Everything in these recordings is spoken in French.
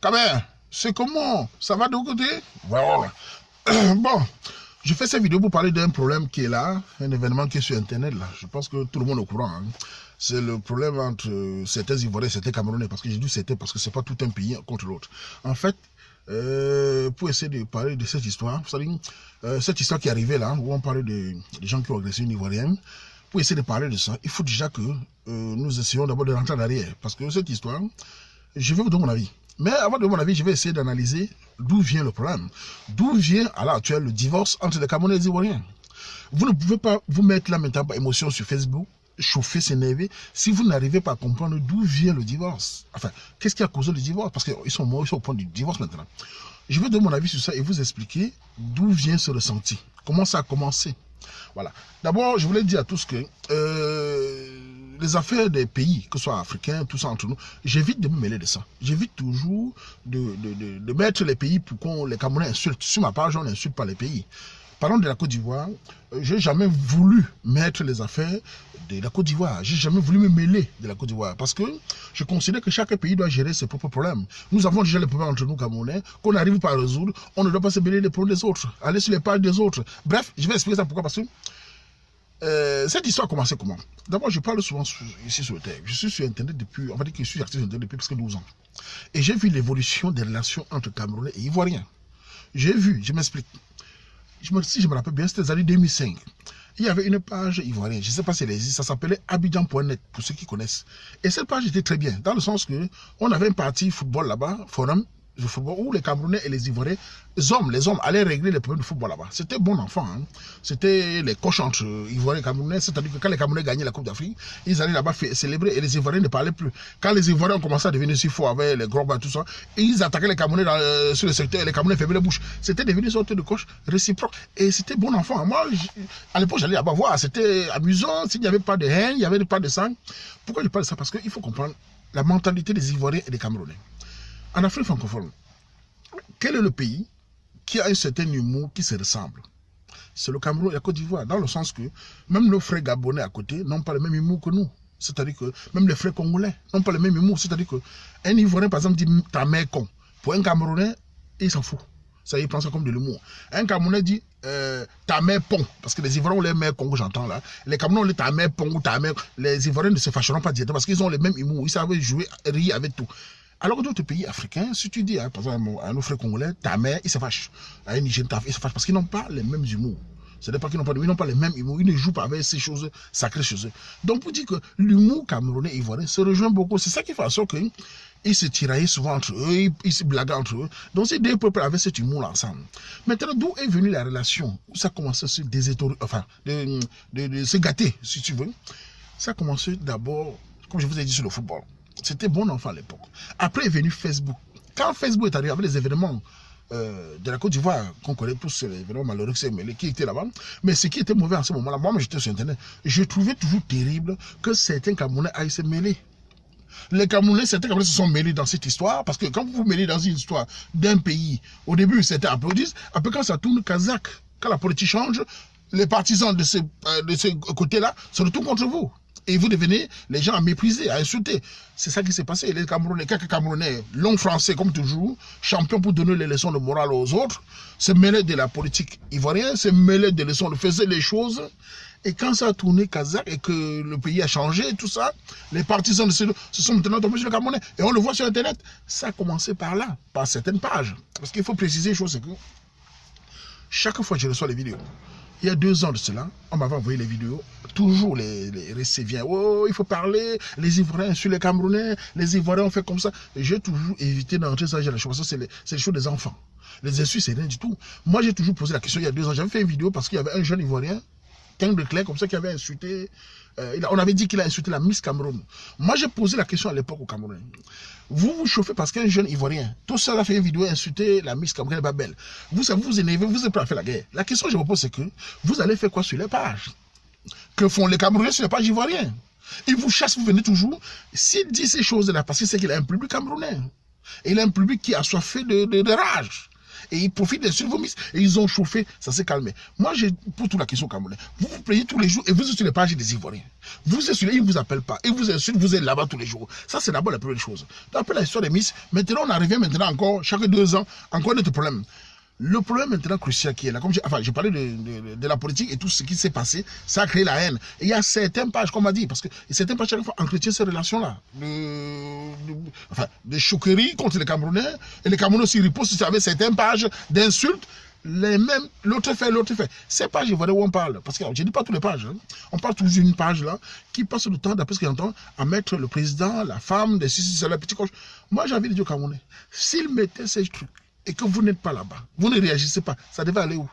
Kamer, c'est comment? Ça va de l'autre côté? Voilà. Bon, je fais cette vidéo pour parler d'un problème qui est là, un événement qui est sur Internet là. Je pense que tout le monde est au courant. Hein. C'est le problème entre certains Ivoiriens et certains Camerounais. Parce que j'ai dit c'était parce que c'est pas tout un pays contre l'autre. En fait, pour essayer de parler de cette histoire, vous savez, cette histoire qui est arrivée là, où on parlait des gens qui ont agressé une Ivoirienne, pour essayer de parler de ça, il faut déjà que nous essayons d'abord de rentrer en arrière. Parce que cette histoire, je vais vous donner mon avis. Mais avant de mon avis, je vais essayer d'analyser d'où vient le problème. D'où vient à l'heure actuelle le divorce entre les Camerounais et les Ivoiriens. Vous ne pouvez pas vous mettre là maintenant par émotion sur Facebook, chauffer, s'énerver, si vous n'arrivez pas à comprendre d'où vient le divorce. Enfin, qu'est-ce qui a causé le divorce? Parce qu'ils sont morts, ils sont au point du divorce maintenant. Je vais donner mon avis sur ça et vous expliquer d'où vient ce ressenti. Comment ça a commencé. Voilà. D'abord, je voulais dire à tous que les affaires des pays, que ce soit africains, tout ça entre nous, j'évite de me mêler de ça. J'évite toujours de mettre les pays pour qu'on les Camerounais insultent. Sur ma page, on n'insulte pas les pays. Parlons de la Côte d'Ivoire. Je n'ai jamais voulu mettre les affaires de la Côte d'Ivoire. Je n'ai jamais voulu me mêler de la Côte d'Ivoire parce que je considère que chaque pays doit gérer ses propres problèmes. Nous avons déjà les problèmes entre nous, Camerounais, qu'on n'arrive pas à résoudre. On ne doit pas se mêler des problèmes des autres, aller sur les pages des autres. Bref, je vais expliquer ça pourquoi. Parce que cette histoire a commencé comment? D'abord, je parle souvent ici sur le terre. Je suis sur Internet depuis, on va dire que je suis actif sur Internet depuis presque 12 ans. Et j'ai vu l'évolution des relations entre Camerounais et Ivoiriens. J'ai vu, je m'explique. Si je me rappelle bien, c'était les années 2005. Il y avait une page ivoirienne, je ne sais pas si elle existe, ça s'appelait Abidjan.net, pour ceux qui connaissent. Et cette page était très bien, dans le sens que on avait un parti football là-bas, forum de football, où les Camerounais et les Ivoiriens, les hommes allaient régler les problèmes de football là-bas. C'était bon enfant, hein. C'était les coachs entre Ivoiriens et Camerounais, c'est-à-dire que quand les Camerounais gagnaient la Coupe d'Afrique, ils allaient là-bas célébrer et les Ivoiriens ne parlaient plus. Quand les Ivoiriens ont commencé à devenir si forts avec les gros bas, tout ça, ils attaquaient les Camerounais sur le secteur et les Camerounais fermaient la bouche. C'était devenu une sorte de coach réciproque et c'était bon enfant. Moi, à l'époque, j'allais là-bas voir, c'était amusant, s'il n'y avait pas de haine, il n'y avait pas de sang. Pourquoi je parle de ça? Parce qu'il faut comprendre la mentalité des Ivoiriens et des Camerounais. En Afrique francophone, quel est le pays qui a un certain humour qui se ressemble? C'est le Cameroun et la Côte d'Ivoire, dans le sens que même nos frères gabonais à côté n'ont pas le même humour que nous. C'est-à-dire que même les frères congolais n'ont pas le même humour. C'est-à-dire qu'un Ivoirien, par exemple, dit ta mère con. Pour un Camerounais, il s'en fout. Ça, il prend ça comme de l'humour. Un Camerounais dit ta mère pont. Parce que les Ivoiriens ont les mères con, j'entends là. Les Camerounais ont les ta mère pont ou ta mère. Les Ivoiriens ne se fâcheront pas directement parce qu'ils ont le même humour. Ils savent jouer, rire avec tout. Alors que d'autres pays africains, si tu dis, hein, par exemple, à nos frères congolais, ta mère, ils se fâchent. À un Nigérien, ils se fâchent parce qu'ils n'ont pas les mêmes humours. Ce n'est pas qu'ils n'ont pas les mêmes humours. Ils ne jouent pas avec ces choses sacrées chez eux. Donc, pour dire que l'humour camerounais et ivoirien se rejoint beaucoup. C'est ça qui fait en sorte qu'ils se tiraillent souvent entre eux, ils se blaguent entre eux. Donc, ces deux peuples avaient cet humour ensemble. Maintenant, d'où est venue la relation où ça a commencé à se de se gâter, si tu veux. Ça a commencé d'abord, comme je vous ai dit, sur le football. C'était bon enfant à l'époque. Après est venu Facebook. Quand Facebook est arrivé avec les événements de la Côte d'Ivoire, qu'on connaît tous, les événements malheureux qui étaient là-bas, mais ce qui était mauvais en ce moment-là, moi j'étais sur Internet, je trouvais toujours terrible que certains Camerounais aillent se mêler. Les Camerounais, certains Camerounais se sont mêlés dans cette histoire, parce que quand vous vous mêlez dans une histoire d'un pays, au début c'était applaudissent, après quand ça tourne kazakh, quand la politique change, les partisans de ce côté-là se retournent contre vous. Et vous devenez les gens à mépriser, à insulter. C'est ça qui s'est passé. Les Camerounais, quelques Camerounais, longs français comme toujours, champions pour donner les leçons de morale aux autres, se mêlaient de la politique ivoirienne, se mêlaient des leçons, faisaient les choses. Et quand ça a tourné kazakh et que le pays a changé et tout ça, les partisans se sont maintenant tombés sur le Camerounais. Et on le voit sur Internet. Ça a commencé par là, par certaines pages. Parce qu'il faut préciser une chose, c'est que chaque fois que je reçois les vidéos, il y a 2 ans de cela, on m'avait envoyé les vidéos, toujours les récits viennent, oh, il faut parler, les Ivoiriens sur les Camerounais, les Ivoiriens ont fait comme ça. J'ai toujours évité d'entrer ça, parce que c'est les choses des enfants. Les insultes, c'est rien du tout. Moi, j'ai toujours posé la question il y a 2 ans, j'avais fait une vidéo parce qu'il y avait un jeune Ivoirien, teint de clair, comme ça, qui avait insulté, on avait dit qu'il a insulté la Miss Cameroun. Moi, j'ai posé la question à l'époque au Cameroun. Vous vous chauffez parce qu'un jeune Ivoirien, tout seul a fait une vidéo insulter la Miss Cameroun, elle n'est pas belle. Vous vous énervez, vous êtes prêt à faire la guerre. La question que je me pose, c'est que vous allez faire quoi sur les pages? Que font les Camerounais sur les pages ivoiriennes? Ils vous chassent, vous venez toujours. S'il dit ces choses-là, parce que c'est qu'il a un public camerounais. Et il a un public qui a soifé de rage. Et ils profitent des sur vos miss. Et ils ont chauffé, ça s'est calmé. Moi, pour toute la question camerounais, vous vous plaignez tous les jours et vous êtes sur les pages des Ivoiriens. Vous êtes sur les, ils ne vous appellent pas. Ils vous insultent, vous êtes là-bas tous les jours. Ça, c'est d'abord la première chose. Après la histoire des miss, maintenant, on arrive maintenant encore, chaque 2 ans, encore notre problème. Le problème maintenant crucial qui est là, comme j'ai parlé de la politique et tout ce qui s'est passé, ça a créé la haine. Et il y a certaines pages, comme on m'a dit, parce que certaines pages, chaque fois, entretiennent ces relations-là, de choqueries contre les Camerounais, et les Camerounais aussi ripostent avec certaines pages d'insultes, les mêmes, l'autre fait. Ces pages, je vois où on parle, parce que je ne dis pas toutes les pages, hein. On parle toujours d'une page là, qui passe le temps, d'après ce qu'il entend, à mettre le président, la femme, des c'est la petite coche. Moi, j'ai envie de dire aux Camerounais, s'ils mettaient ces trucs, et que vous n'êtes pas là-bas, vous ne réagissez pas, ça devait aller où?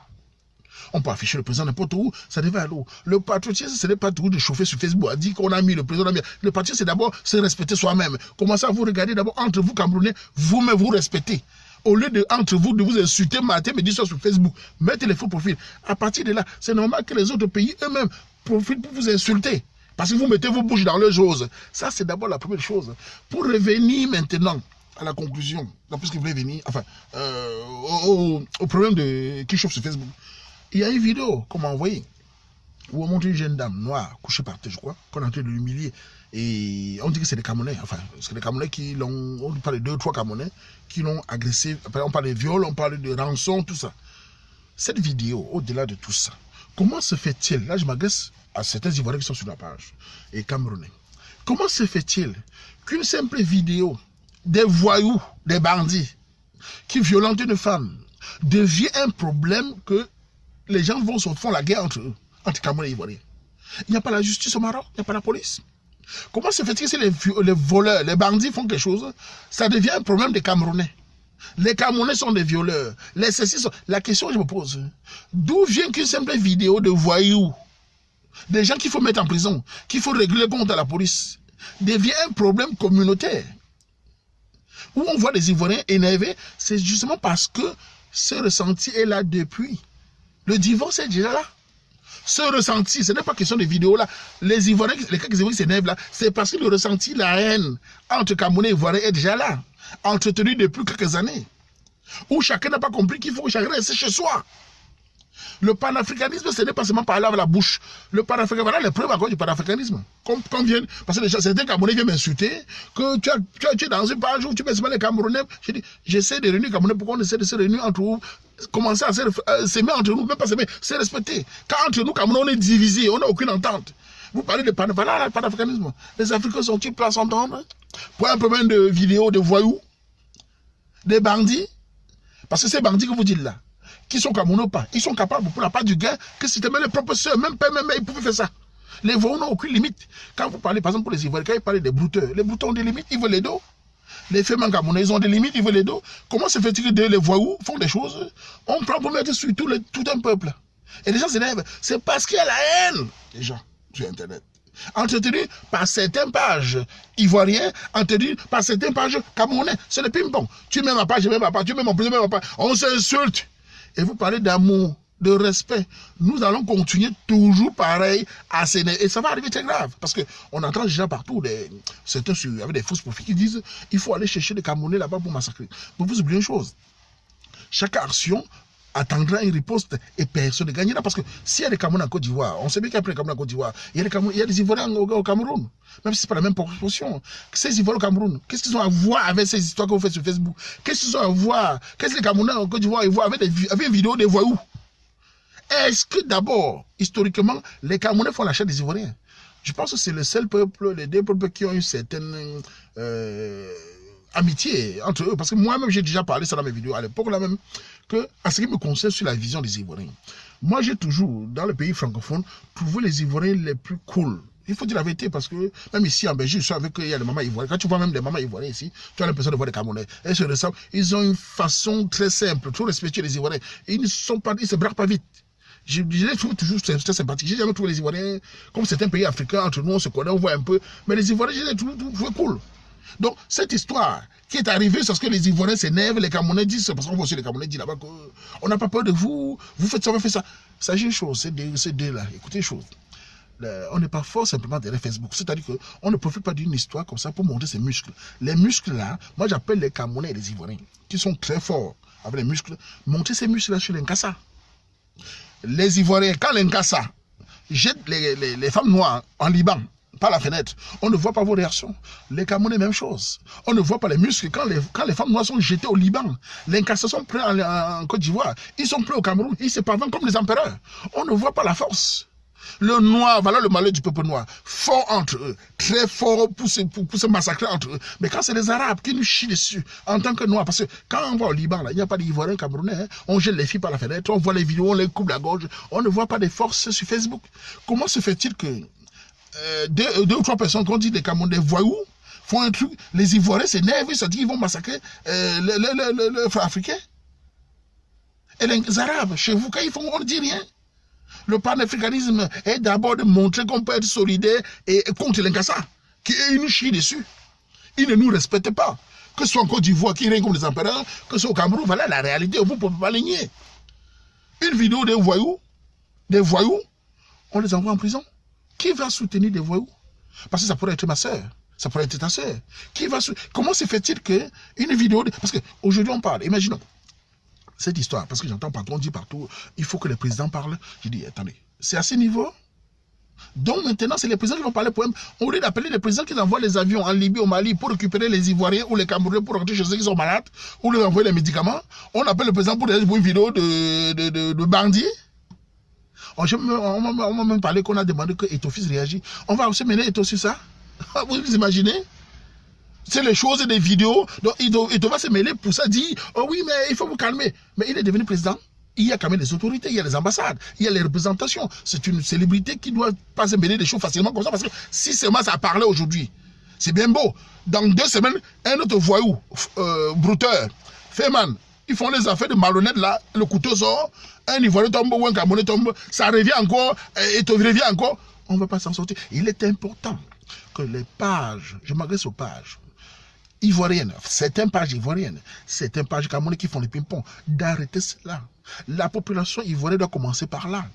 On peut afficher le président n'importe où, ça devait aller où? Le patriotisme, ce n'est pas tout de chauffer sur Facebook, à dire qu'on a mis le président, le patriotisme, c'est d'abord se respecter soi-même. Commencez à vous regarder d'abord entre vous, Camerounais, vous-même vous respectez. Au lieu de, entre vous, de vous insulter matin, midi, soir sur Facebook, mettez les faux profils. À partir de là, c'est normal que les autres pays eux-mêmes profitent pour vous insulter. Parce que vous mettez vos bouches dans leurs choses. Ça, c'est d'abord la première chose. Pour revenir maintenant à la conclusion, puisque vous voulez venir, enfin, au problème qui chauffe sur Facebook. Il y a une vidéo qu'on m'a envoyée où on montre une jeune dame noire couchée par terre, je crois, qu'on est en train de l'humilier. Et on dit que c'est des Camerounais, enfin, c'est des Camerounais qui l'ont, on parle de 2-3 Camerounais qui l'ont agressé. Après, on parle de viol, on parle de rançon, tout ça. Cette vidéo, au-delà de tout ça, comment se fait-il, là je m'agresse à certains Ivoiriens qui sont sur la page, et Camerounais, comment se fait-il qu'une simple vidéo des voyous, des bandits qui violentent une femme devient un problème que les gens font la guerre entre eux, entre Camerounais et Ivoiriens? Il n'y a pas la justice au Maroc, il n'y a pas la police. Comment se fait-il que si les voleurs, les bandits font quelque chose, ça devient un problème des Camerounais? Les Camerounais sont des violeurs. La question que je me pose, d'où vient qu'une simple vidéo de voyous, des gens qu'il faut mettre en prison, qu'il faut régler contre la police, devient un problème communautaire? Où on voit des Ivoiriens énervés, c'est justement parce que ce ressenti est là depuis. Le divorce est déjà là. Ce ressenti, ce n'est pas question de vidéo là. Les Ivoiriens, les cas qui s'énervent là, c'est parce que le ressenti, la haine entre Camerounais et Ivoiriens est déjà là, entretenu depuis quelques années. Où chacun n'a pas compris qu'il faut que chacun reste chez soi. Le panafricanisme, ce n'est pas seulement parler avec la bouche. Le panafricanisme, voilà les preuves encore du panafricanisme. Comme viennent, parce que certains Camerounais viennent m'insulter, que tu es dans une page où tu mets seulement les Camerounais. Je dis, j'essaie de réunir les Camerounais, pourquoi on essaie de se réunir entre nous, commencer à s'aimer entre nous, même pas s'aimer, se respecter. Quand entre nous, Camerounais, on est divisés, on n'a aucune entente. Vous parlez de panafricanisme. Les Africains sont-ils prêts à s'entendre pour un problème de vidéo, de voyous, des bandits? Parce que ces bandits que vous dites là, qui sont Camerounais ou pas, ils sont capables pour la part du gain que si même les propres soeurs, même père, même mère, ils pouvaient faire ça. Les voyous n'ont aucune limite. Quand vous parlez, par exemple, pour les Ivoiriens, quand ils parlent des brouteurs, les brouteurs ont des limites, ils veulent les dos. Les femmes camerounais, ils ont des limites, ils veulent les dos. Comment se fait-il que les voyous font des choses? On prend pour mettre sur tout un peuple. Et les gens s'énervent. C'est parce qu'il y a la haine, les gens, sur Internet. Entretenu par certaines pages ivoiriennes, entretenu par certaines pages camerounais. C'est le ping-pong. Tu mets ma page, je mets ma page, tu mets mon président, je mets ma page. On s'insulte. Et vous parlez d'amour, de respect. Nous allons continuer toujours pareil à s'énerver. Et ça va arriver très grave. Parce qu'on entend déjà partout certains avec des fausses profils qui disent il faut aller chercher des Camerounais là-bas pour massacrer. Mais vous oubliez une chose. Chaque action attendra une riposte et personne ne gagnera. Parce que s'il y a des Camerounais en Côte d'Ivoire, on sait bien qu'il y a des Camerounais en Côte d'Ivoire, il y a des Ivoiriens au Cameroun. Même si ce n'est pas la même proportion. Ces Ivoiriens au Cameroun, qu'est-ce qu'ils ont à voir avec ces histoires que vous faites sur Facebook? Qu'est-ce qu'ils ont à voir? Qu'est-ce que les Camerounais en Côte d'Ivoire voient avec une vidéo des voyous? Est-ce que d'abord, historiquement, les Camerounais font l'achat des Ivoiriens? Je pense que c'est le seul peuple, les deux peuples qui ont une certaine amitié entre eux. Parce que moi-même, j'ai déjà parlé ça dans mes vidéos à l'époque là même, que, à ce qui me concerne sur la vision des Ivoiriens, moi j'ai toujours, dans le pays francophone, trouvé les Ivoiriens les plus cool. Il faut dire la vérité parce que même ici en Belgique, je suis avec eux, il y a les mamans ivoiriennes. Quand tu vois même des mamans ivoiriennes ici, tu as l'impression de voir des Camerounais. Elles se ressemblent. Ils ont une façon très simple, trop respectueux les Ivoiriens. Ils ne se braquent pas vite. Je les trouve toujours très sympathiques. J'ai jamais trouvé les Ivoiriens, comme certains pays africains, entre nous on se connaît, on voit un peu. Mais les Ivoiriens, je les trouve cool. Donc, cette histoire qui est arrivée, c'est parce que les Ivoiriens s'énervent, les Camerounais disent, c'est parce qu'on voit aussi les Camerounais disent là-bas qu'on n'a pas peur de vous, vous faites ça, vous faites ça. Ça, j'ai une chose, c'est deux là, écoutez une chose. on n'est pas fort simplement derrière Facebook. C'est-à-dire qu'on ne profite pas d'une histoire comme ça pour montrer ses muscles. Les muscles là, moi j'appelle les Camerounais et les Ivoiriens, qui sont très forts avec les muscles, montrer ces muscles là sur l'Inkasa. Les Ivoiriens, quand l'Inkasa jette les femmes noires en Liban par la fenêtre, on ne voit pas vos réactions. Les Camerounais, même chose. On ne voit pas les muscles. Quand les femmes noires sont jetées au Liban, les Nkassa sont prêts en Côte d'Ivoire. Ils sont prêts au Cameroun. Ils se parlent comme les empereurs. On ne voit pas la force. Le noir, voilà le malheur du peuple noir. Fort entre eux. Très fort pour se massacrer entre eux. Mais quand c'est les Arabes qui nous chient dessus, en tant que noirs, parce que quand on va au Liban, là, il n'y a pas d'Ivoiriens Camerounais. Hein, on jette les filles par la fenêtre, on voit les vidéos, on les coupe la gorge. On ne voit pas des forces sur Facebook. Comment se fait-il que deux ou trois personnes qui ont dit des Camerounais voyous font un truc, les Ivoiriens s'énervent, ils se disent qu'ils vont massacrer les frères africains. Et les Arabes, chez vous, quand ils font, on ne dit rien. Le panafricanisme est d'abord de montrer qu'on peut être solidaire et contre l'Inkassa, qu'ils nous chient dessus. Ils ne nous respectent pas. Que ce soit en Côte d'Ivoire qui règne comme les empereurs, que ce soit au Cameroun, voilà la réalité, vous ne pouvez pas les nier. Une vidéo des voyous, on les envoie en prison. Qui va soutenir des voyous? Parce que ça pourrait être ma soeur, ça pourrait être ta soeur. Comment se fait-il qu'une vidéo... Parce qu'aujourd'hui on parle, imaginons, cette histoire, parce que j'entends partout, on dit partout, il faut que les présidents parlent. Je dis, attendez, c'est à ce niveau? Donc maintenant, c'est les présidents qui vont parler pour eux. Au lieu d'appeler les présidents qui envoient les avions en Libye, au Mali, pour récupérer les Ivoiriens ou les Camerounais pour rentrer chez eux qui sont malades, ou leur envoyer les médicaments, on appelle le président pour une vidéo de bandits. On m'a même parlé qu'on a demandé que Eto'o-Fils réagisse. On va aussi mener Eto'o sur ça. Vous imaginez? C'est les choses des vidéos. Donc Eto'o va se mêler pour ça, dire oh oui, mais il faut vous calmer. Mais il est devenu président. Il y a quand même des autorités, il y a les ambassades, il y a les représentations. C'est une célébrité qui ne doit pas se mêler des choses facilement comme ça. Parce que si seulement ça parlait aujourd'hui, c'est bien beau. Dans 2 semaines, un autre voyou, brouteur, Feman, ils font les affaires de malhonnêtes là, le couteau sort, un Ivoirien tombe ou un Camerounais tombe, ça revient encore, et tu revient encore. On ne va pas s'en sortir. Il est important que les pages, je m'adresse aux pages ivoiriennes, certaines pages ivoiriennes, certaines pages camerounaises qui font les ping-pong, d'arrêter cela. La population ivoirienne doit commencer par là.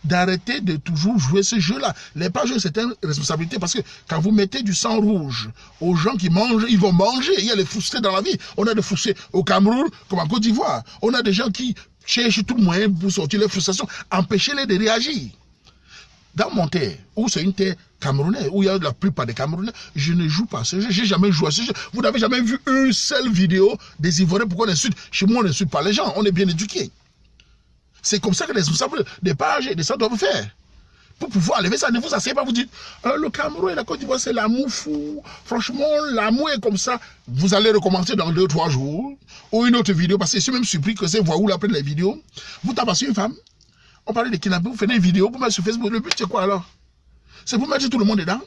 D'arrêter de toujours jouer ce jeu-là. Les pages ont certaines responsabilités parce que quand vous mettez du sang rouge aux gens qui mangent, ils vont manger. Il y a les frustrés dans la vie. On a des frustrés au Cameroun comme en Côte d'Ivoire. On a des gens qui cherchent tout moyen pour sortir les frustrations, empêcher-les de réagir. Dans mon terre, où c'est une terre camerounaise, où il y a la plupart des Camerounais, je ne joue pas à ce jeu. J'ai jamais joué à ce jeu. Vous n'avez jamais vu une seule vidéo des Ivoiriens pour qu'on insulte. Chez moi, on n'insulte pas les gens. On est bien éduqués. C'est comme ça que les responsables des pages et des ça doivent faire. Pour pouvoir enlever ça, ne vous asseyez pas, vous dites le Cameroun et la Côte d'Ivoire, c'est l'amour fou. Franchement, l'amour est comme ça. Vous allez recommencer dans 2 ou 3 jours. Ou une autre vidéo, parce que je suis même surpris que ces voyous là prennent les vidéos. Vous tabassez une femme, on parlait de kidnapping, vous faites une vidéo pour mettre sur Facebook. Le but, c'est quoi alors? C'est pour mettre tout le monde dedans.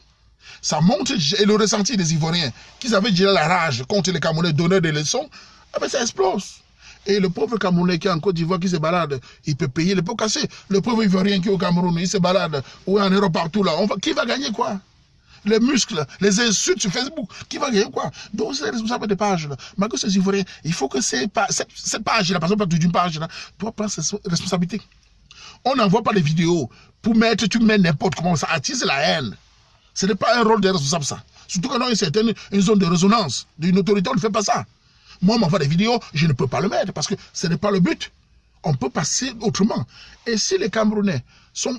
Ça montre le ressenti des Ivoiriens, qu'ils avaient déjà la rage contre les Camerounais, donneurs des leçons. Ah ben ça explose. Et le pauvre Camerounais qui est en Côte d'Ivoire, qui se balade, il peut payer les pots cassés. Le pauvre Ivoirien qui est au Cameroun, il se balade, ou en Europe partout là. Qui va gagner quoi? Les muscles, les insultes sur Facebook, qui va gagner quoi? Donc c'est les responsables des pages là. Malgré ces Ivoiriens, il faut que cette page là, par exemple, d'une page là, doit prendre ses responsabilités. On n'envoie pas les vidéos pour mettre, tu mets n'importe comment, ça attise la haine. Ce n'est pas un rôle de responsable ça. Surtout quand on a une zone de résonance d'une autorité, on ne fait pas ça. Moi, on m'envoie des vidéos, je ne peux pas le mettre parce que ce n'est pas le but. On peut passer autrement. Et si les Camerounais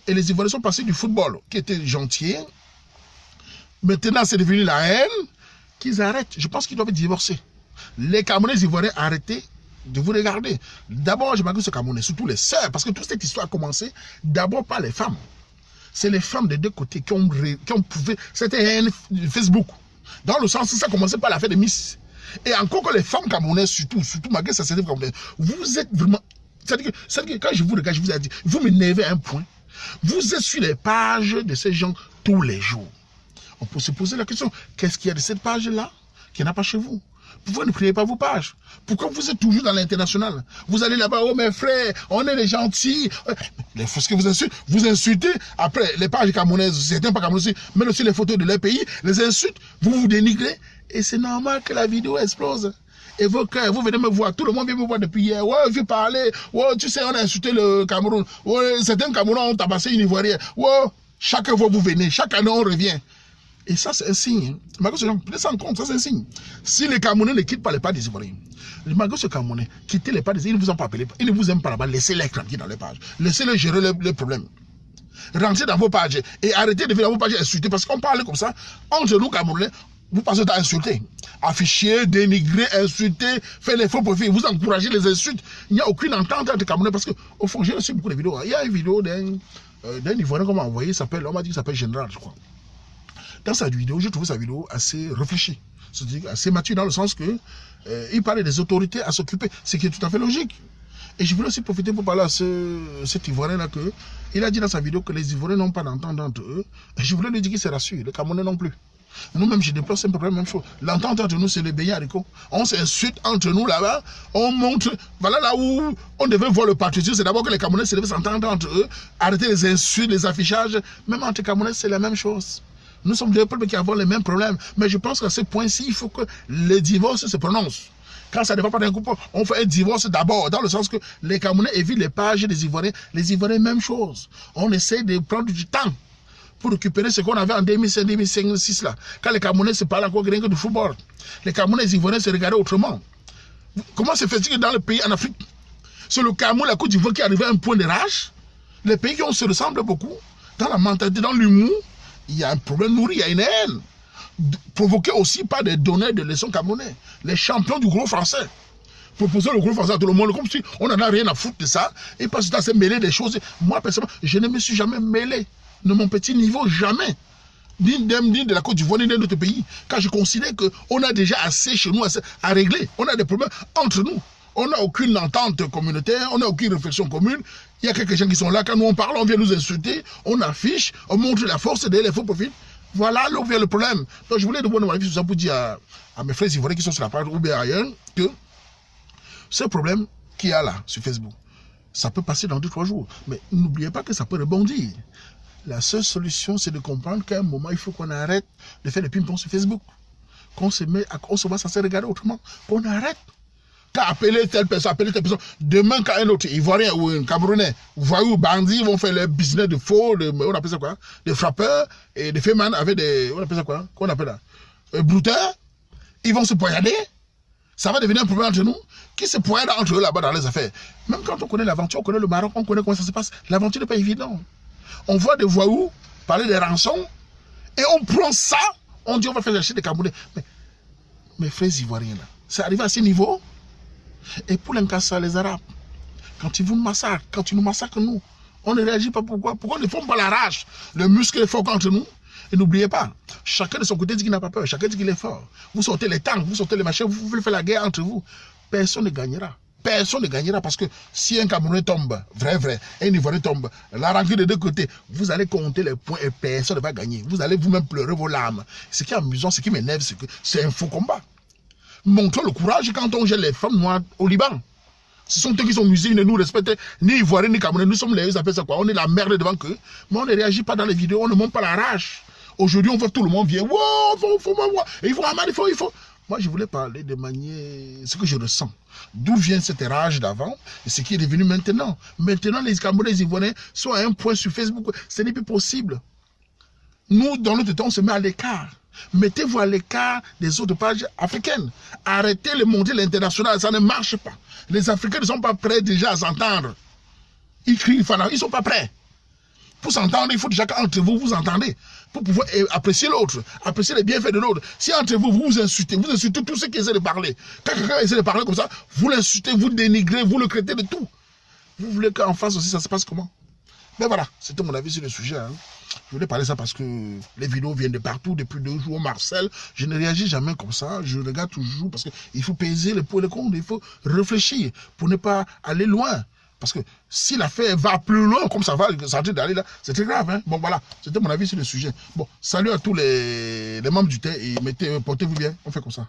et les Ivoiriens sont passés du football, qui était gentil, maintenant c'est devenu la haine, qu'ils arrêtent. Je pense qu'ils doivent divorcer. Les Camerounais et les Ivoiriens, arrêtez de vous regarder. D'abord, je m'adresse aux Camerounais, surtout les sœurs, parce que toute cette histoire a commencé d'abord par les femmes. C'est les femmes des 2 côtés qui ont prouvé c'était haine Facebook. Dans le sens où ça a commencé par l'affaire de Miss. Et encore que les femmes camerounaises, surtout malgré ça, c'est camerounaises, vous êtes vraiment... C'est-à-dire que quand je vous regarde, je vous ai dit, vous m'énervez à un point. Vous êtes sur les pages de ces gens tous les jours. On peut se poser la question, qu'est-ce qu'il y a de cette page-là qu'il n'y en a pas chez vous? Pourquoi ne priez pas vos pages? Pourquoi vous êtes toujours dans l'international? Vous allez là-bas, oh mes frères, on est les gentils. Ce que vous insultez, après les pages camerounaises, certains pas camerounaises, mais aussi les photos de leur pays, les insultes, vous dénigrez. Et c'est normal que la vidéo explose. Et vos cœurs, vous venez me voir, tout le monde vient me voir depuis hier. Ouais, je vais parler. Ouais, tu sais, on a insulté le Cameroun. Ouais, certains Camerounais ont tabassé une Ivoirienne. Ouais, Chaque fois vous venez, chaque année on revient. Et ça, c'est un signe. Prenez ça en compte, ça c'est un signe. Si les Camerounais ne quittent pas les pas des Ivoiriens, malgré ce Camerounais, quittez les pas des Ivoiriens, ils ne vous ont pas appelé, ils ne vous aiment pas là-bas, laissez-les tranquilles dans les pages. Laissez-les gérer les problèmes. Rentrez dans vos pages et arrêtez de venir dans vos pages insulter parce qu'on parle comme ça. Entre nous, Camerounais, vous passez à insulter. Afficher, dénigrer, insulter, faire les faux profils, vous encouragez les insultes. Il n'y a aucune entente entre Camerounais parce qu'au fond, j'ai reçu beaucoup de vidéos. Il y a une vidéo d'un Ivoirien qu'on m'a envoyé, on m'a dit qu'il s'appelle Général, je crois. Dans sa vidéo, j'ai trouvé sa vidéo assez réfléchie, c'est-à-dire assez mature dans le sens que il parlait des autorités à s'occuper, ce qui est tout à fait logique. Et je voulais aussi profiter pour parler à cet Ivoirien-là que il a dit dans sa vidéo que les Ivoiriens n'ont pas d'entente entre eux. Et je voulais lui dire qu'il se rassure, les Camerounais non plus. Nous-mêmes, je déplore simplement la même chose. L'entente entre nous, c'est le béni haricot. On s'insulte entre nous là-bas, on montre, voilà là où on devait voir le patriotisme, c'est d'abord que les Camerounais se devaient s'entendre entre eux, arrêter les insultes, les affichages. Même entre Camerounais, c'est la même chose. Nous sommes deux peuples qui avons les mêmes problèmes. Mais je pense qu'à ce point-ci, il faut que les divorces se prononcent. Quand ça ne va pas d'un couple, on fait un divorce d'abord, dans le sens que les Camerounais évitent les pages des Ivoiriens. Les Ivoiriens, même chose. On essaie de prendre du temps pour récupérer ce qu'on avait en 2005, 2006 là. Quand les Camerounais se parlaient encore rien que du football. Les Camerounais et les Ivoiriens se regardaient autrement. Comment se fait-il que dans le pays en Afrique, c'est le Cameroun, la Côte d'Ivoire qui arrivait à un point de rage? Les pays qui se ressemblent beaucoup, dans la mentalité, dans l'humour, il y a un problème nourri, il y a une haine. Provoqué aussi par des donneurs de leçons camerounais. Les champions du gros français. Proposer le gros français à tout le monde, comme si on n'en a rien à foutre de ça. Et parce que c'est mêler des choses. Moi, personnellement, je ne me suis jamais mêlé. De mon petit niveau, jamais. Ni de la Côte d'Ivoire, ni d'un autre pays. Car je considère qu'on a déjà assez chez nous à régler. On a des problèmes entre nous. On n'a aucune entente communautaire, on n'a aucune réflexion commune. Il y a quelques gens qui sont là, quand nous on parle, on vient nous insulter, on affiche, on montre la force derrière les faux profils. Voilà là où vient le problème. Donc je voulais demander mon avis sur ça pour dire à mes frères ivoiriens qui sont sur la page ou bien ailleurs que ce problème qu'il y a là sur Facebook, ça peut passer dans 2-3 jours. Mais n'oubliez pas que ça peut rebondir. La seule solution, c'est de comprendre qu'à un moment, il faut qu'on arrête de faire des ping-pong sur Facebook. Qu'on se voit censé regarder autrement. Qu'on arrête. Qu'à appeler telle personne, demain quand un autre Ivoirien ou un Camerounais, voyous, bandits vont faire leur business de faux, on appelle ça quoi? Des frappeurs et des fémans avec des, on appelle ça quoi? Qu'on appelle là? Brouteurs, ils vont se poignarder. Ça va devenir un problème entre nous. Qui se poignardent entre eux là-bas dans les affaires? Même quand on connaît l'aventure, on connaît le Maroc, on connaît comment ça se passe. L'aventure n'est pas évidente. On voit des voyous parler des rançons et on prend ça, on dit on va faire lâcher des Camerounais. Mais mes frères ivoiriens là, c'est arrivé à ce niveau. Et pour l'incassa, les Arabes, quand ils vous massacrent, quand ils nous massacrent nous, on ne réagit pas. Pourquoi? Pourquoi ils ne font pas la rage? Le muscle est fort contre nous. Et n'oubliez pas, chacun de son côté dit qu'il n'a pas peur, chacun dit qu'il est fort. Vous sortez les tanks, vous sortez les machins, vous voulez faire la guerre entre vous. Personne ne gagnera. Personne ne gagnera parce que si un Camerounais tombe, vrai, et un Ivoirien tombe, la rencontre des deux côtés, vous allez compter les points et personne ne va gagner. Vous allez vous-même pleurer vos larmes. Ce qui est amusant, ce qui m'énerve, c'est que c'est un faux combat. Montrons le courage quand on gère les femmes noires au Liban. Ce sont eux qui sont musés, ils ne nous respectent ni Ivoiriens ni Camerounais. Nous sommes les, ils appellent ça quoi? On est la merde devant eux. Mais on ne réagit pas dans les vidéos, on ne monte pas la rage. Aujourd'hui, on voit tout le monde vient. Wow, il faut. Moi, je voulais parler de manière. Ce que je ressens. D'où vient cette rage d'avant et ce qui est devenu maintenant. Maintenant, les Camerounais et les Ivoiriens sont à un point sur Facebook. Ce n'est plus possible. Nous, dans notre temps, on se met à l'écart. Mettez-vous à l'écart des autres pages africaines. Arrêtez de monter l'international, ça ne marche pas. Les Africains ne sont pas prêts déjà à s'entendre. Ils crient, ils ne sont pas prêts. Pour s'entendre, il faut déjà qu'entre vous, vous entendez. Pour pouvoir apprécier l'autre, apprécier les bienfaits de l'autre. Si entre vous, vous insultez tous ceux qui essaient de parler. Quand quelqu'un essaie de parler comme ça, vous l'insultez, vous dénigrez, vous le traitez de tout. Vous voulez qu'en face aussi, ça se passe comment? Mais voilà, c'était mon avis sur le sujet. Hein. Je voulais parler ça parce que les vidéos viennent de partout, depuis 2 jours, Marcel. Je ne réagis jamais comme ça, je regarde toujours parce qu'il faut peser les pour et les contre, il faut réfléchir pour ne pas aller loin. Parce que si l'affaire va plus loin, comme ça va, d'aller là, c'est très grave. Hein. Bon voilà, c'était mon avis sur le sujet. Bon, salut à tous les membres du thé et portez-vous bien, on fait comme ça.